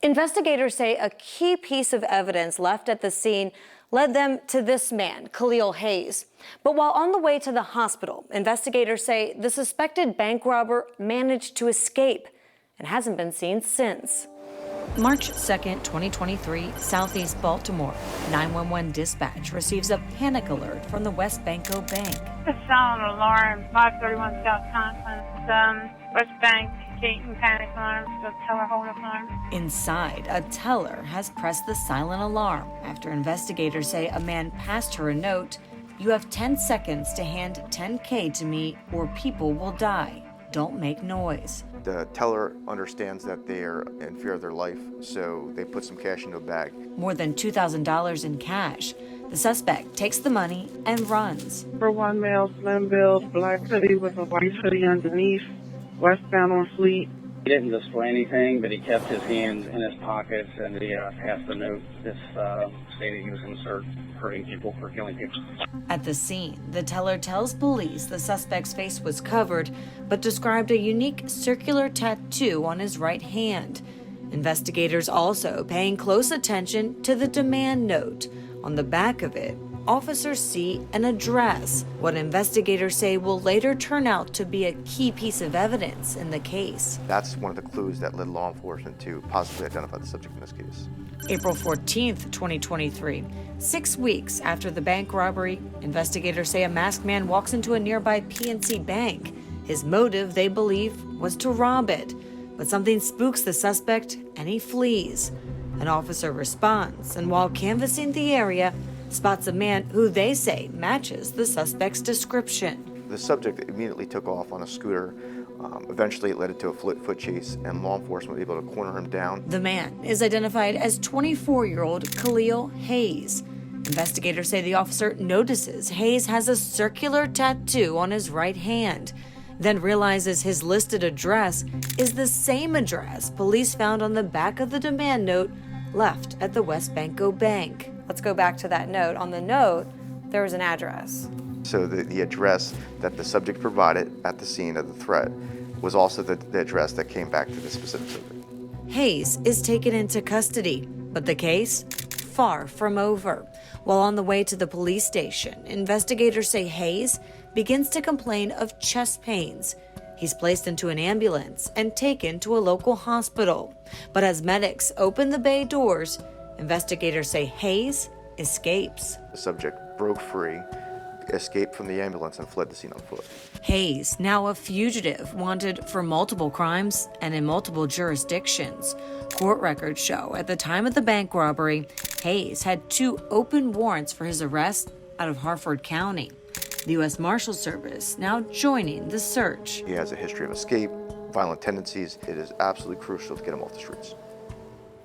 Investigators say a key piece of evidence left at the scene led them to this man, Khalil Hayes. But while on the way to the hospital, investigators say the suspected bank robber managed to escape and hasn't been seen since. March 2nd, 2023, Southeast Baltimore. 911 dispatch receives a panic alert from the West Banco Bank. A silent alarm, 531 South Conklin. West Bank, Keaton, panic alarm, the teller hold up alarm. Inside, a teller has pressed the silent alarm after investigators say a man passed her a note. You have 10 seconds to hand $10K to me or people will die. Don't make noise. The teller understands that they are in fear of their life, so they put some cash into a bag. More than $2,000 in cash. The suspect takes the money and runs. For one male, slim build, black hoodie with a white hoodie underneath, westbound on Fleet. He didn't display anything, but he kept his hands in his pockets and he passed the note stating he was going to start hurting people for killing people. At the scene, the teller tells police the suspect's face was covered, but described a unique circular tattoo on his right hand. Investigators also paying close attention to the demand note. On the back of it, officers see an address, what investigators say will later turn out to be a key piece of evidence in the case. That's one of the clues that led law enforcement to positively identify the subject in this case. April 14th, 2023. 6 weeks after the bank robbery, investigators say a masked man walks into a nearby PNC bank. His motive, they believe, was to rob it. But something spooks the suspect and he flees. An officer responds, and while canvassing the area, spots a man who they say matches the suspect's description. The subject immediately took off on a scooter. Eventually, it led to a foot chase, and law enforcement was able to corner him down. The man is identified as 24-year-old Khalil Hayes. Investigators say the officer notices Hayes has a circular tattoo on his right hand, then realizes his listed address is the same address police found on the back of the demand note left at the West Banco Bank. Let's go back to that note. On the note, there was an address. So the address that the subject provided at the scene of the threat was also the address that came back to the specific subject. Hayes is taken into custody, but the case far from over. While on the way to the police station, investigators say Hayes begins to complain of chest pains. He's placed into an ambulance and taken to a local hospital. But as medics open the bay doors, investigators say Hayes escapes. The subject broke free, escaped from the ambulance, and fled the scene on foot. Hayes, now a fugitive, wanted for multiple crimes and in multiple jurisdictions. Court records show at the time of the bank robbery, Hayes had 2 open warrants for his arrest out of Harford County. The U.S. Marshal Service now joining the search. He has a history of escape, violent tendencies. It is absolutely crucial to get him off the streets.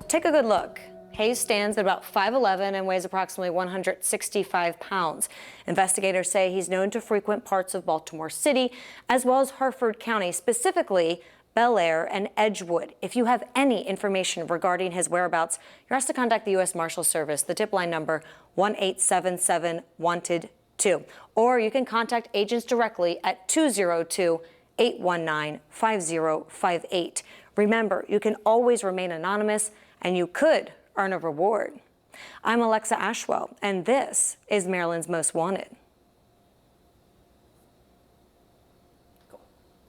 Take a good look. Hayes stands at about 5'11" and weighs approximately 165 pounds. Investigators say he's known to frequent parts of Baltimore City, as well as Harford County, specifically Bel Air and Edgewood. If you have any information regarding his whereabouts, you're asked to contact the U.S. Marshal Service. The tip line number 1-877-WANTED-2. Or you can contact agents directly at 202-819-5058. Remember, you can always remain anonymous and you could earn a reward. I'm Alexa Ashwell, and this is Maryland's Most Wanted.